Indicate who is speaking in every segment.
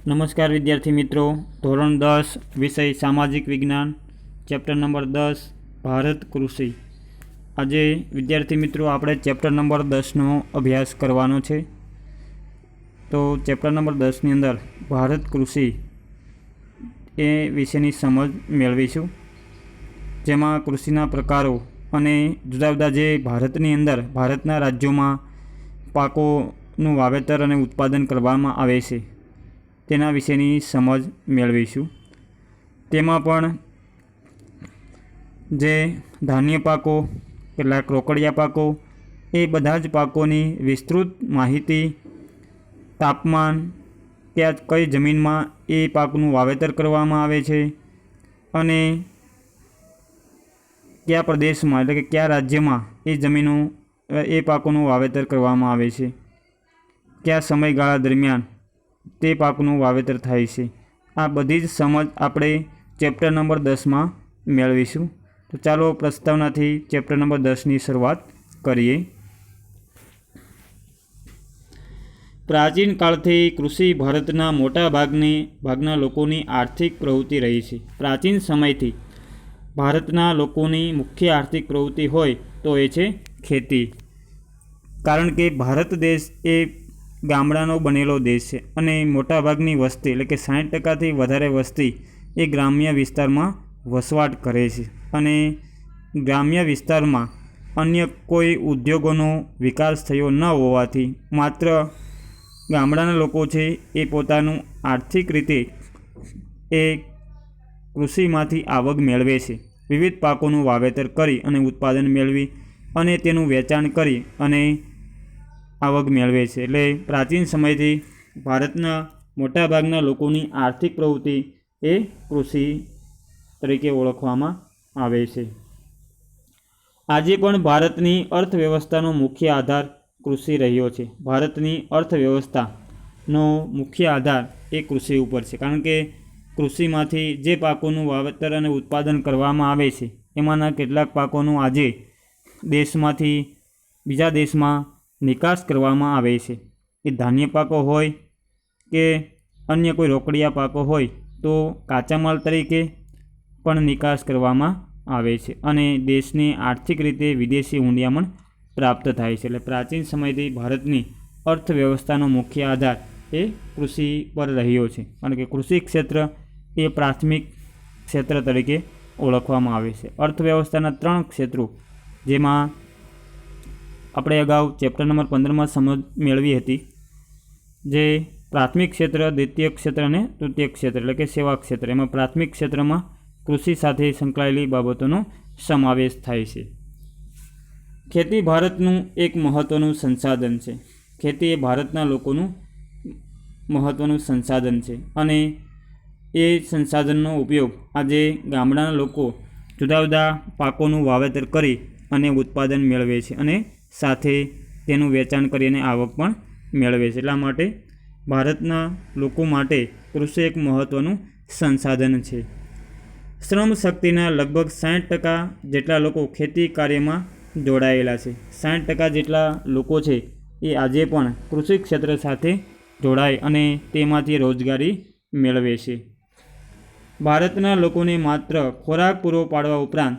Speaker 1: નમસ્કાર વિદ્યાર્થી મિત્રો, ધોરણ 10 વિષય સામાજિક વિજ્ઞાન, ચેપ્ટર નંબર 10 ભારત કૃષિ. આજે વિદ્યાર્થી મિત્રો આપણે ચેપ્ટર નંબર 10નો અભ્યાસ કરવાનો છે. તો ચેપ્ટર નંબર 10ની અંદર ભારત કૃષિ એ વિશેની સમજ મેળવીશું, જેમાં કૃષિના પ્રકારો અને જુદા જુદા જે ભારતની અંદર ભારતના રાજ્યોમાં પાકોનું વાવેતર અને ઉત્પાદન કરવામાં આવે છે તેના વિશેની સમજ મેળવીશું. તેમાં પણ જે ધાન્ય પાકો, કેટલાક રોકડિયા પાકો, એ બધા જ પાકોની વિસ્તૃત માહિતી, તાપમાન, કઈ જમીનમાં એ પાકનું વાવેતર કરવામાં આવે છે અને કયા પ્રદેશમાં એટલે કે કયા રાજ્યમાં એ જમીનો એ પાકોનું વાવેતર કરવામાં આવે છે, કયા સમયગાળા દરમિયાન તે પાકનું વાવેતર થાય છે. આ બધી જ સમજ આપણે ચેપ્ટર નંબર 10માં મેળવીશું. તો ચાલો પ્રસ્તાવનાથી ચેપ્ટર નંબર 10ની શરૂઆત કરીએ. પ્રાચીન કાળથી કૃષિ ભારતના મોટા ભાગના લોકોની આર્થિક પ્રવૃત્તિ રહી છે. પ્રાચીન સમયથી ભારતના લોકોની મુખ્ય આર્થિક પ્રવૃત્તિ હોય તો એ છે ખેતી. કારણ કે ભારત દેશ એ ગામડાનો બનેલો દેશ છે અને મોટાભાગની વસ્તી એટલે કે 60%થી વધારે વસ્તી એ ગ્રામ્ય વિસ્તારમાં વસવાટ કરે છે અને ગ્રામ્ય વિસ્તારમાં અન્ય કોઈ ઉદ્યોગોનો વિકાસ થયો ન હોવાથી માત્ર ગામડાના લોકો છે એ પોતાનું આર્થિક રીતે એ કૃષિમાંથી આવક મેળવે છે. વિવિધ પાકોનું વાવેતર કરી અને ઉત્પાદન મેળવી અને તેનું વેચાણ કરી અને આવક મેળવે છે. એટલે પ્રાચીન સમયથી ભારતના મોટાભાગના લોકોની આર્થિક પ્રવૃત્તિ એ કૃષિ તરીકે ઓળખવામાં આવે છે. આજે પણ ભારતની અર્થવ્યવસ્થાનો મુખ્ય આધાર કૃષિ રહ્યો છે. ભારતની અર્થવ્યવસ્થાનો મુખ્ય આધાર એ કૃષિ ઉપર છે. કારણ કે કૃષિમાંથી જે પાકોનું વાવેતર અને ઉત્પાદન કરવામાં આવે છે એમાંના કેટલાક પાકોનું આજે દેશમાંથી બીજા દેશમાં નિકાસ કરવામાં આવે છે. એ ધાન્ય પાકો હોય કે અન્ય કોઈ રોકડિયા પાકો હોય તો કાચા માલ તરીકે પણ નિકાસ કરવામાં આવે છે અને દેશની આર્થિક રીતે વિદેશી હુંડિયામણ પ્રાપ્ત થાય છે. એટલે પ્રાચીન સમયથી ભારતની અર્થવ્યવસ્થાનો મુખ્ય આધાર એ કૃષિ પર રહ્યો છે. કારણ કે કૃષિ ક્ષેત્ર એ પ્રાથમિક ક્ષેત્ર તરીકે ઓળખવામાં આવે છે. અર્થવ્યવસ્થાના 3 ક્ષેત્રો, જેમાં આપણે અગાઉ ચેપ્ટર નંબર 15માં સમજ મેળવી હતી, જે પ્રાથમિક ક્ષેત્ર, દ્વિતીય ક્ષેત્ર અને તૃતીય ક્ષેત્ર એટલે કે સેવા ક્ષેત્ર. એમાં પ્રાથમિક ક્ષેત્રમાં કૃષિ સાથે સંકળાયેલી બાબતોનો સમાવેશ થાય છે. ખેતી ભારતનું એક મહત્ત્વનું સંસાધન છે. ખેતી એ ભારતના લોકોનું મહત્ત્વનું સંસાધન છે અને એ સંસાધનનો ઉપયોગ આજે ગામડાના લોકો જુદા જુદા પાકોનું વાવેતર કરી અને ઉત્પાદન મેળવે છે અને સાથે તેનું વેચાણ કરીને આવક પણ મેળવે છે. એટલા માટે ભારતના લોકો માટે કૃષિ એક મહત્ત્વનું સંસાધન છે. શ્રમ શક્તિના લગભગ 60% જેટલા લોકો ખેતી કાર્યમાં જોડાયેલા છે. 60% જેટલા લોકો છે એ આજે પણ કૃષિ ક્ષેત્ર સાથે જોડાય અને તેમાંથી રોજગારી મેળવે છે. ભારતના લોકોને માત્ર ખોરાક પૂરો પાડવા ઉપરાંત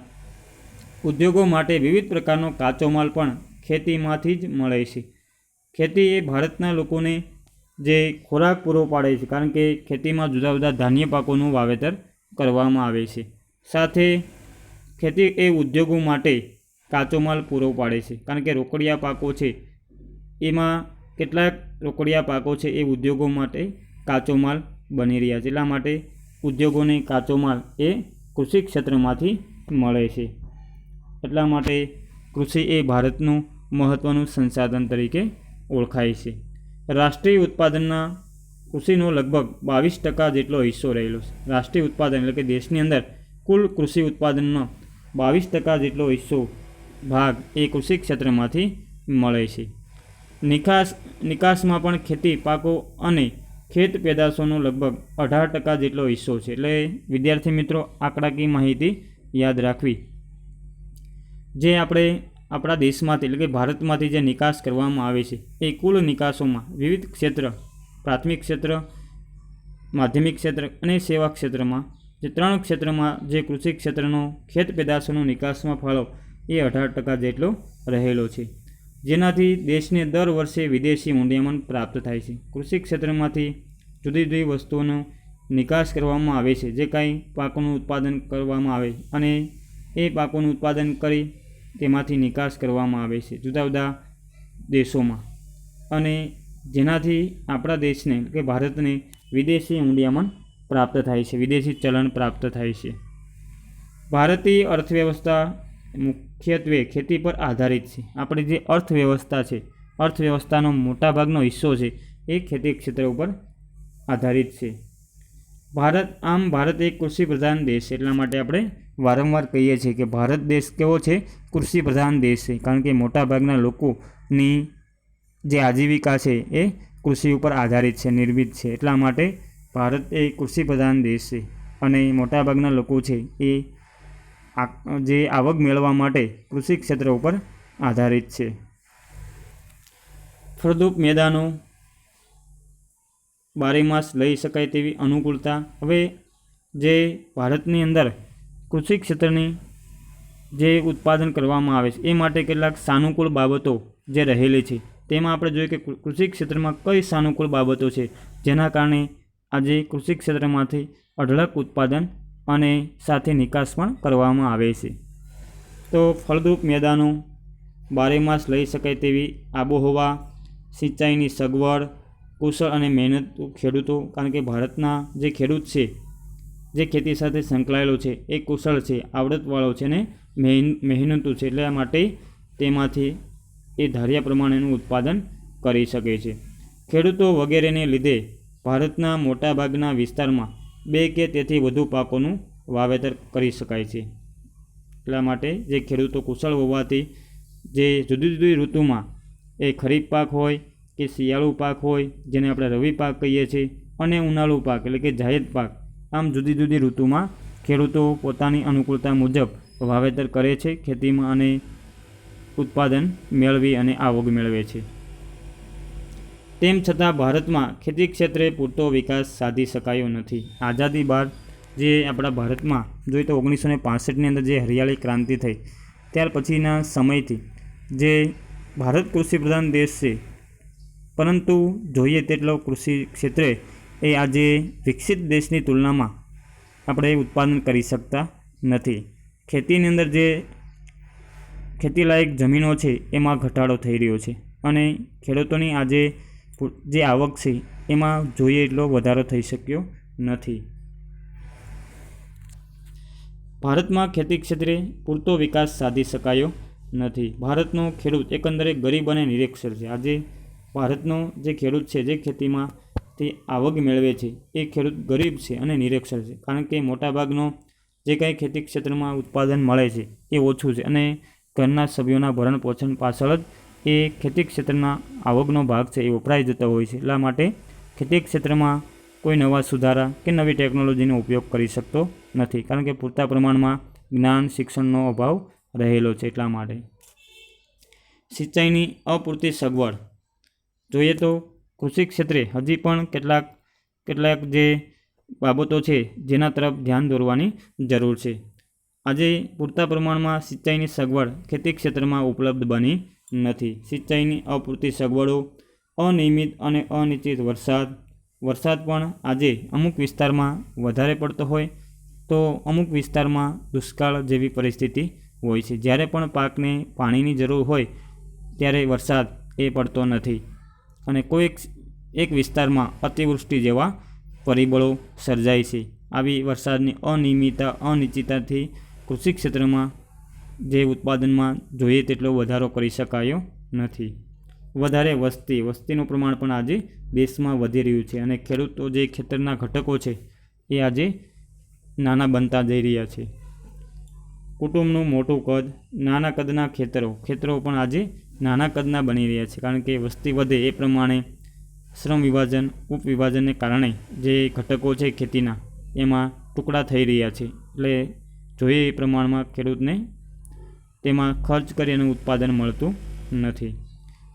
Speaker 1: ઉદ્યોગો માટે વિવિધ પ્રકારનો કાચો માલ પણ ખેતીમાંથી જ મળે છે. ખેતી એ ભારતના લોકોને જે ખોરાક પૂરો પાડે છે, કારણ કે ખેતીમાં જુદા જુદા ધાન્ય પાકોનું વાવેતર કરવામાં આવે છે. સાથે ખેતી એ ઉદ્યોગો માટે કાચો માલ પૂરો પાડે છે. કારણ કે રોકડિયા પાકો છે એમાં કેટલાક રોકડિયા પાકો છે એ ઉદ્યોગો માટે કાચો માલ બની રહ્યા છે. એટલા માટે ઉદ્યોગોને કાચો માલ એ કૃષિ ક્ષેત્રમાંથી મળે છે. એટલા માટે કૃષિ એ ભારતનું મહત્ત્વનું સંસાધન તરીકે ઓળખાય છે. રાષ્ટ્રીય ઉત્પાદનના કૃષિનો લગભગ 22% જેટલો હિસ્સો રહેલો છે. રાષ્ટ્રીય ઉત્પાદન એટલે કે દેશની અંદર કુલ કૃષિ ઉત્પાદનનો 22% જેટલો હિસ્સો ભાગ એ કૃષિ ક્ષેત્રમાંથી મળે છે. નિકાસમાં પણ ખેતી પાકો અને ખેત પેદાશોનો લગભગ 18% જેટલો હિસ્સો છે. એટલે વિદ્યાર્થી મિત્રો, આંકડાકીય માહિતી યાદ રાખવી. જે આપણે આપણા દેશમાંથી એટલે કે ભારતમાંથી જે નિકાસ કરવામાં આવે છે એ કુલ નિકાસોમાં વિવિધ ક્ષેત્ર, પ્રાથમિક ક્ષેત્ર, માધ્યમિક ક્ષેત્ર અને સેવા ક્ષેત્રમાં જે 3 ક્ષેત્રમાં જે કૃષિ ક્ષેત્રનો ખેત પેદાશોનો નિકાસમાં ફાળો એ 18% જેટલો રહેલો છે, જેનાથી દેશને દર વર્ષે વિદેશી મૂડીરોકાણ પ્રાપ્ત થાય છે. કૃષિ ક્ષેત્રમાંથી જુદી જુદી વસ્તુઓનો નિકાસ કરવામાં આવે છે. જે કાંઈ પાકોનું ઉત્પાદન કરવામાં આવે અને એ પાકોનું ઉત્પાદન કરી તેમાંથી નિકાસ કરવામાં આવે છે જુદા જુદા દેશોમાં, અને જેનાથી આપણા દેશને કે ભારતને વિદેશી મૂડીરોકાણ પ્રાપ્ત થાય છે, વિદેશી ચલણ પ્રાપ્ત થાય છે. ભારતીય અર્થવ્યવસ્થા મુખ્યત્વે ખેતી પર આધારિત છે. આપણી જે અર્થવ્યવસ્થા છે, અર્થવ્યવસ્થાનો મોટાભાગનો હિસ્સો છે એ ખેતી ક્ષેત્ર ઉપર આધારિત છે. ભારત એક કૃષિ પ્રધાન દેશ છે. એટલા માટે આપણે વારંવાર કહીએ છીએ કે ભારત દેશ કેવો છે? કૃષિ પ્રધાન દેશ છે. કારણ કે મોટાભાગના લોકોની જે આજીવિકા છે એ કૃષિ ઉપર આધારિત છે, નિર્મિત છે. એટલા માટે ભારત એ કૃષિ પ્રધાન દેશ છે અને મોટાભાગના લોકો છે એ જે આવક મેળવવા માટે કૃષિ ક્ષેત્ર ઉપર આધારિત છે. ફળદ્રુપ મેદાનો, બારેમાસ લઈ શકાય તેવી અનુકૂળતા. હવે જે ભારતની અંદર કૃષિ ક્ષેત્રની જે ઉત્પાદન કરવામાં આવે છે એ માટે કેટલાક સાનુકૂળ બાબતો જે રહેલી છે, તેમાં આપણે જોઈએ કે કૃષિ ક્ષેત્રમાં કઈ સાનુકૂળ બાબતો છે જેના કારણે આજે કૃષિ ક્ષેત્રમાંથી અઢળક ઉત્પાદન અને સાથે નિકાસ પણ કરવામાં આવે છે. તો ફળદ્રુપ મેદાનો, બારેમાસ લઈ શકાય તેવી આબોહવા, સિંચાઈની સગવડ, કુશળ અને મહેનતુ ખેડૂતો. કારણ કે ભારતના જે ખેડૂત છે, જે ખેતી સાથે સંકળાયેલો છે એ કુશળ છે, આવડતવાળો છે અને મહેનતુ છે. એટલા માટે તેમાંથી એ ધાર્યા પ્રમાણેનું ઉત્પાદન કરી શકે છે. ખેડૂતો વગેરેને લીધે ભારતના મોટાભાગના વિસ્તારમાં 2 કે તેથી વધુ પાકોનું વાવેતર કરી શકાય છે. એટલા માટે જે ખેડૂતો કુશળ હોવાથી જે જુદી જુદી ઋતુમાં એ ખરીફ પાક હોય કે શિયાળુ પાક હોય, જેને આપણે રવિ પાક કહીએ છીએ, અને ઉનાળુ પાક એટલે કે જાયદ પાક, આમ જુદી જુદી ઋતુમાં ખેડૂતો પોતાની અનુકૂળતા મુજબ વાવેતર કરે છે ખેતીમાં અને ઉત્પાદન મેળવી અને આવક મેળવે છે. તેમ છતાં ભારતમાં ખેતી ક્ષેત્રે પૂરતો વિકાસ સાધી શકાયો નથી. આઝાદી બાદ જે આપણા ભારતમાં જોઈએ તો 1965ની અંદર જે હરિયાળી ક્રાંતિ થઈ, ત્યાર પછીના સમયથી જે ભારત કૃષિ પ્રધાન દેશ છે, પરંતુ જોઈએ તેટલો કૃષિ ક્ષેત્રે એ આજે વિકસિત દેશની તુલનામાં આપણે ઉત્પાદન કરી શકતા નથી. ખેતીની અંદર જે ખેતીલાયક જમીનો છે એમાં ઘટાડો થઈ રહ્યો છે અને ખેડૂતોની આજે જે આવક છે એમાં જોઈએ એટલો વધારો થઈ શક્યો નથી. ભારતમાં ખેતી ક્ષેત્રે પૂરતો વિકાસ સાધી શકાયો નથી. ભારતનો ખેડૂત એકંદરે ગરીબ અને નિરક્ષર છે. આજે ભારતનો જે ખેડૂત છે, જે ખેતીમાં તે આવક મેળવે છે, એ ખેડૂત ગરીબ છે અને નિરક્ષર છે. કારણ કે મોટાભાગનો જે કાંઈ ખેતી ક્ષેત્રમાં ઉત્પાદન મળે છે એ ઓછું છે અને ઘરના સભ્યોના ભરણ પોષણ પાછળ જ એ ખેતી ક્ષેત્રના આવકનો ભાગ છે એ વપરાઈ જતો હોય છે. એટલા માટે ખેતી ક્ષેત્રમાં કોઈ નવા સુધારા કે નવી ટેકનોલોજીનો ઉપયોગ કરી શકતો નથી. કારણ કે પૂરતા પ્રમાણમાં જ્ઞાન, શિક્ષણનો અભાવ રહેલો છે. એટલા માટે સિંચાઈની અપૂરતી સગવડ જોઈએ તો કૃષિ ક્ષેત્રે હજી પણ કેટલાક જે બાબતો છે જેના તરફ ધ્યાન દોરવાની જરૂર છે. આજે પૂરતા પ્રમાણમાં સિંચાઈની સગવડ ખેતી ક્ષેત્રમાં ઉપલબ્ધ બની નથી. સિંચાઈની અપૂરતી સગવડો, અનિયમિત અને અનિશ્ચિત વરસાદ પણ આજે અમુક વિસ્તારમાં વધારે પડતો હોય તો અમુક વિસ્તારમાં દુષ્કાળ જેવી પરિસ્થિતિ હોય છે. જ્યારે પણ પાકને પાણીની જરૂર હોય ત્યારે વરસાદ એ પડતો નથી અને કોઈ એક વિસ્તારમાં અતિવૃષ્ટિ જેવા પરિબળો સર્જાય છે. આવી વરસાદની અનિશ્ચિતતાથી કૃષિ ક્ષેત્રમાં જે ઉત્પાદનમાં જોઈએ તેટલો વધારો કરી શકાયો નથી. વધારે વસ્તીનું પ્રમાણ પણ આજે દેશમાં વધી રહ્યું છે અને ખેડૂતો જે ખેતરના ઘટકો છે એ આજે નાના બનતા જઈ રહ્યા છે. કુટુંબનું મોટું કદ, નાના કદના ખેતરો પણ આજે નાના કદના બની રહ્યા છે. કારણ કે વસ્તી વધે એ પ્રમાણે શ્રમ વિભાજન, ઉપવિભાજનને કારણે જે ઘટકો છે ખેતીના એમાં ટુકડા થઈ રહ્યા છે. એટલે જોઈએ એ પ્રમાણમાં ખેડૂતને તેમાં ખર્ચ કરી અને ઉત્પાદન મળતું નથી.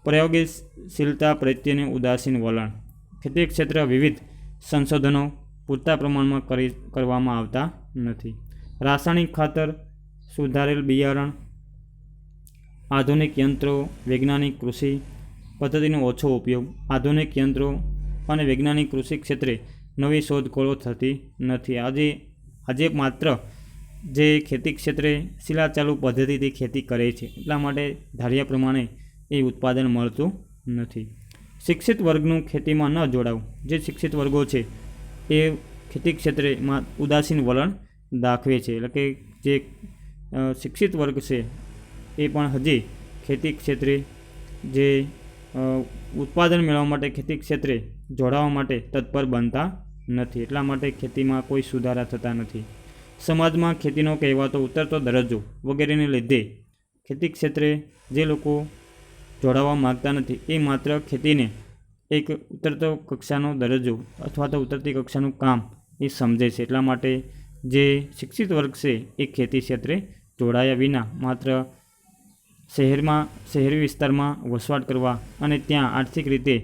Speaker 1: પ્રયોગશીલતા પ્રત્યેનું ઉદાસીન વલણ. ખેતી ક્ષેત્ર વિવિધ સંશોધનો, પૂરતા પ્રમાણમાં કરવામાં આવતા નથી. રાસાયણિક ખાતર, સુધારેલ બિયારણ, આધુનિક યંત્રો, વૈજ્ઞાનિક કૃષિ પદ્ધતિનો ઓછો ઉપયોગ. આધુનિક યંત્રો અને વૈજ્ઞાનિક કૃષિ ક્ષેત્રે નવી શોધખોળો થતી નથી. આજે માત્ર જે ખેતી ક્ષેત્રે શિલાચાલુ પદ્ધતિથી ખેતી કરે છે, એટલા માટે ધાર્યા પ્રમાણે એ ઉત્પાદન મળતું નથી. શિક્ષિત વર્ગનું ખેતીમાં ન જોડાવું. જે શિક્ષિત વર્ગો છે એ ખેતી ક્ષેત્રેમાં ઉદાસીન વલણ દાખવે છે. એટલે કે જે શિક્ષિત વર્ગ છે એ પણ હજી ખેતી ક્ષેત્રે જે ઉત્પાદન મેળવવા માટે ખેતી ક્ષેત્રે જોડાવા માટે તત્પર બનતા નથી. એટલા માટે ખેતીમાં કોઈ સુધારા થતા નથી. સમાજમાં ખેતીનો કહેવાતો ઉતરતો દરજ્જો વગેરેને લીધે ખેતી ક્ષેત્રે જે લોકો જોડાવા માગતા નથી એ માત્ર ખેતીને એક ઉતરતો કક્ષાનો દરજ્જો અથવા તો ઉતરતી કક્ષાનું કામ એ સમજે છે. એટલા માટે જે શિક્ષિત વર્ગ છે એ ખેતી ક્ષેત્રે જોડાયા વિના માત્ર શહેરી વિસ્તારમાં વસવાટ કરવા અને ત્યાં આર્થિક રીતે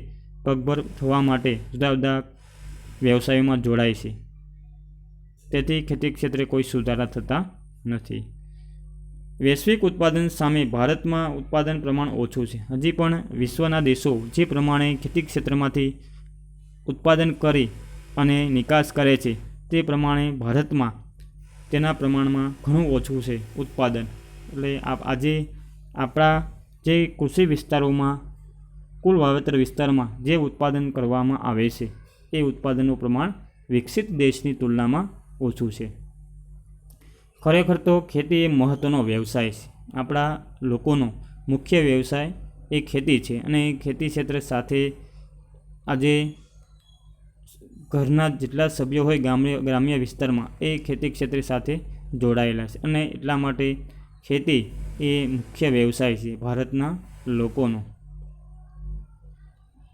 Speaker 1: પગભર થવા માટે જુદા જુદા વ્યવસાયોમાં જોડાય છે. તેથી ખેતી ક્ષેત્રે કોઈ સુધારા થતા નથી. વૈશ્વિક ઉત્પાદન સામે ભારતમાં ઉત્પાદન પ્રમાણ ઓછું છે. હજી પણ વિશ્વના દેશો જે પ્રમાણે ખેતી ક્ષેત્રમાંથી ઉત્પાદન કરી અને નિકાસ કરે છે તે પ્રમાણે ભારતમાં તેના પ્રમાણમાં ઘણું ઓછું છે ઉત્પાદન. એટલે આજે આપણા જે કૃષિ વિસ્તારોમાં કુલ વાવેતર વિસ્તારમાં જે ઉત્પાદન કરવામાં આવે છે એ ઉત્પાદનનું પ્રમાણ વિકસિત દેશની તુલનામાં ઓછું છે. ખરેખર તો ખેતી એ મહત્ત્વનો વ્યવસાય છે. આપણા લોકોનો મુખ્ય વ્યવસાય એ ખેતી છે અને ખેતી ક્ષેત્ર સાથે આજે ઘરના જેટલા સભ્યો હોય ગ્રામ્ય વિસ્તારમાં એ ખેતી ક્ષેત્ર સાથે જોડાયેલા છે અને એટલા માટે ખેતી એ મુખ્ય વ્યવસાય છે ભારતના લોકોનો.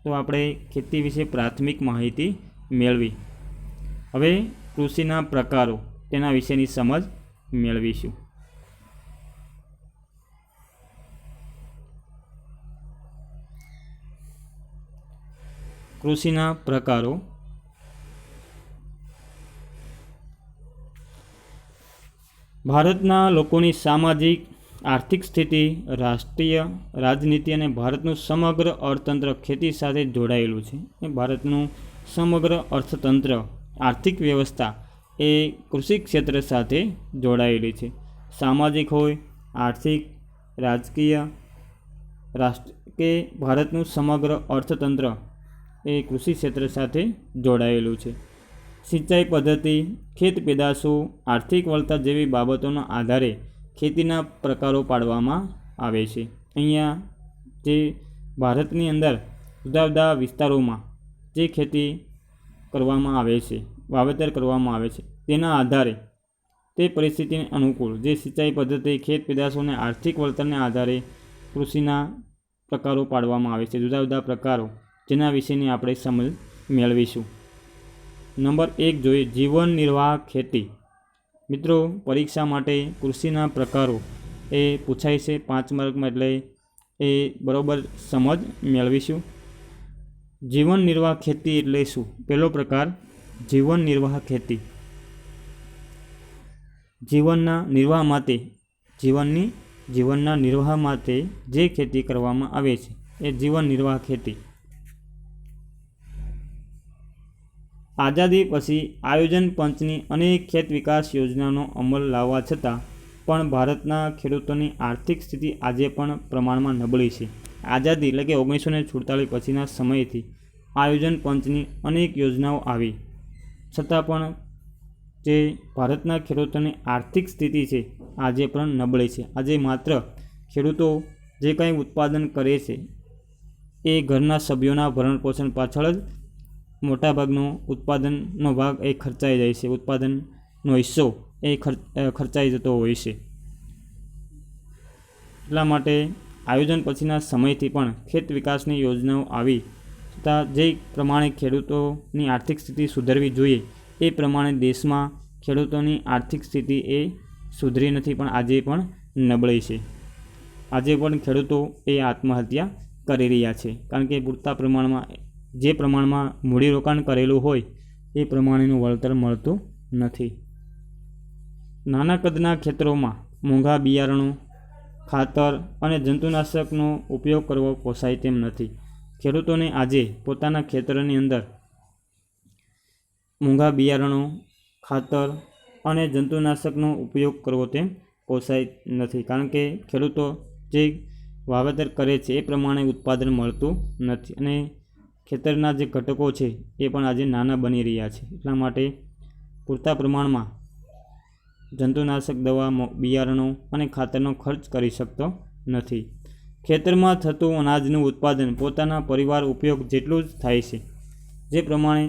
Speaker 1: તો આપણે ખેતી વિશે પ્રાથમિક માહિતી મેળવી. હવે કૃષિના પ્રકારો તેના વિશેની સમજ મેળવીશું. કૃષિના પ્રકારો. ભારતના લોકોની સામાજિક આર્થિક સ્થિતિ, રાષ્ટ્રીય રાજનીતિ અને ભારતનું સમગ્ર અર્થતંત્ર ખેતી સાથે જોડાયેલું છે. ભારતનું સમગ્ર અર્થતંત્ર, આર્થિક વ્યવસ્થા એ કૃષિ ક્ષેત્ર સાથે જોડાયેલી છે. સામાજિક હોય, આર્થિક, રાજકીય, કે ભારતનું સમગ્ર અર્થતંત્ર એ કૃષિ ક્ષેત્ર સાથે જોડાયેલું છે. સિંચાઈ પદ્ધતિ, ખેત પેદાશો, આર્થિક વળતર જેવી બાબતોના આધારે ખેતીના પ્રકારો પાડવામાં આવે છે. અહીંયા જે ભારતની અંદર જુદા જુદા વિસ્તારોમાં જે ખેતી કરવામાં આવે છે, વાવેતર કરવામાં આવે છે, તેના આધારે તે પરિસ્થિતિને અનુકૂળ જે સિંચાઈ પદ્ધતિ, ખેત પેદાશો અને આર્થિક વળતરને આધારે કૃષિના પ્રકારો પાડવામાં આવે છે. જુદા જુદા પ્રકારો જેના વિશેની આપણે સમજ મેળવીશું. નંબર 1 જોઈએ જીવન નિર્વાહ ખેતી. મિત્રો, પરીક્ષા માટે કૃષિના પ્રકારો એ પૂછાય છે 5 માર્કમાં, એટલે એ બરાબર સમજ મેળવીશું. જીવન નિર્વાહ ખેતી એટલે શું? પહેલો પ્રકાર જીવન નિર્વાહ ખેતી. જીવનના નિર્વાહ માટે જે ખેતી કરવામાં આવે છે એ જીવન નિર્વાહ ખેતી. આઝાદી પછી આયોજન પંચની અનેક ખેત વિકાસ યોજનાનો અમલ લાવવા છતાં પણ ભારતના ખેડૂતોની આર્થિક સ્થિતિ આજે પણ પ્રમાણમાં નબળી છે. આઝાદી એટલે કે 1947 પછીના સમયથી આયોજન પંચની અનેક યોજનાઓ આવી છતાં પણ જે ભારતના ખેડૂતોની આર્થિક સ્થિતિ છે આજે પણ નબળી છે. આજે માત્ર ખેડૂતો જે કંઈ ઉત્પાદન કરે છે એ ઘરના સભ્યોના ભરણપોષણ પાછળ જ મોટાભાગનો ઉત્પાદનનો ભાગ એ ખર્ચાઈ જાય છે. ઉત્પાદનનો હિસ્સો એ ખર્ચાઈ જતો હોય છે. એટલા માટે આયોજન પછીના સમયથી પણ ખેત વિકાસની યોજનાઓ આવી છતાં જે પ્રમાણે ખેડૂતોની આર્થિક સ્થિતિ સુધરવી જોઈએ એ પ્રમાણે દેશમાં ખેડૂતોની આર્થિક સ્થિતિ એ સુધરી નથી, પણ આજે પણ નબળી છે. આજે પણ ખેડૂતો એ આત્મહત્યા કરી રહ્યા છે, કારણ કે પૂરતા પ્રમાણમાં જે પ્રમાણમાં મૂડીરોકાણ કરેલું હોય એ પ્રમાણેનું વળતર મળતું નથી. નાના કદના ખેતરોમાં મોંઘા બિયારણો, ખાતર અને જંતુનાશકનો ઉપયોગ કરવો પોસાય તેમ નથી. ખેડૂતોને આજે પોતાના ખેતરની અંદર મોંઘા બિયારણો, ખાતર અને જંતુનાશકનો ઉપયોગ કરવો તેમ પોસાય નથી, કારણ કે ખેડૂતો જે વાવેતર કરે છે એ પ્રમાણે ઉત્પાદન મળતું નથી અને ખેતરના જે ઘટકો છે એ પણ આજે નાના બની રહ્યા છે. એટલા માટે પૂરતા પ્રમાણમાં જંતુનાશક દવા, બિયારણો અને ખાતરનો ખર્ચ કરી શકતો નથી. ખેતરમાં થતું અનાજનું ઉત્પાદન પોતાના પરિવાર ઉપયોગ જેટલું જ થાય છે. જે પ્રમાણે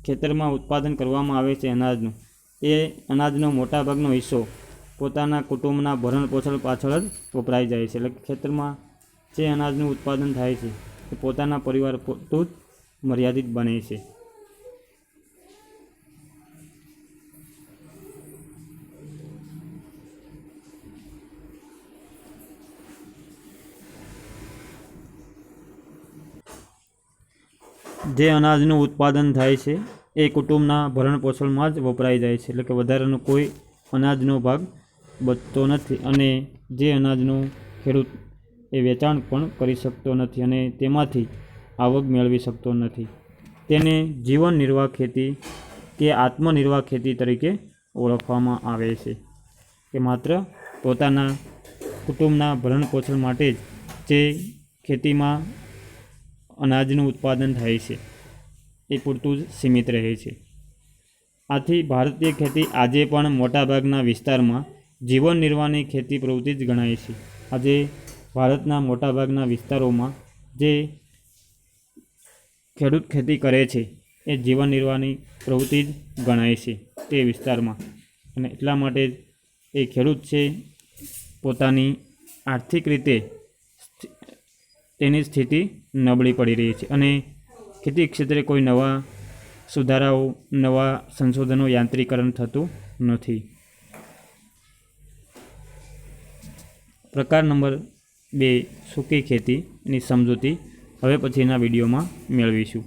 Speaker 1: ખેતરમાં ઉત્પાદન કરવામાં આવે છે અનાજનું, એ અનાજનો મોટાભાગનો હિસ્સો પોતાના કુટુંબના ભરણપોષણ પાછળ જ વપરાઈ જાય છે. એટલે ખેતરમાં જે અનાજનું ઉત્પાદન થાય છે એ પોતાના પરિવાર પૂરતું જ મર્યાદિત બને છે. જે અનાજનું ઉત્પાદન થાય છે એ કુટુંબના ભરણપોષણમાં જ વપરાઈ જાય છે. એટલે કે વધારાનો કોઈ અનાજનો ભાગ બચતો નથી અને જે અનાજનું ખેડૂત એ વેચાણ પણ કરી શકતો નથી અને તેમાંથી આવક મેળવી શકતો નથી. તેને જીવન નિર્વાહ ખેતી કે આત્મનિર્વાહ ખેતી તરીકે ઓળખવામાં આવે છે, કે માત્ર પોતાના કુટુંબના ભરણપોષણ માટે જ જે ખેતીમાં અનાજનું ઉત્પાદન થાય છે એ પૂરતું જ સીમિત રહે છે. આથી ભારતીય ખેતી આજે પણ મોટાભાગના વિસ્તારમાં જીવન નિર્વાહની ખેતી પ્રવૃત્તિ જ ગણાય છે. આજે ભારતના મોટાભાગના વિસ્તારોમાં જે ખેડૂત ખેતી કરે છે એ જીવન નિર્વાહની પ્રવૃત્તિ જ ગણાય છે તે વિસ્તારમાં, અને એટલા માટે એ ખેડૂત છે પોતાની આર્થિક રીતે તેની સ્થિતિ નબળી પડી રહી છે અને ખેતી ક્ષેત્રે કોઈ નવા સુધારાઓ, નવા સંશોધનો, યાંત્રિકરણ થતું નથી. પ્રકાર નંબર 2 સૂકી ખેતીની સમજૂતી હવે પછીના વિડીયોમાં મેળવીશું.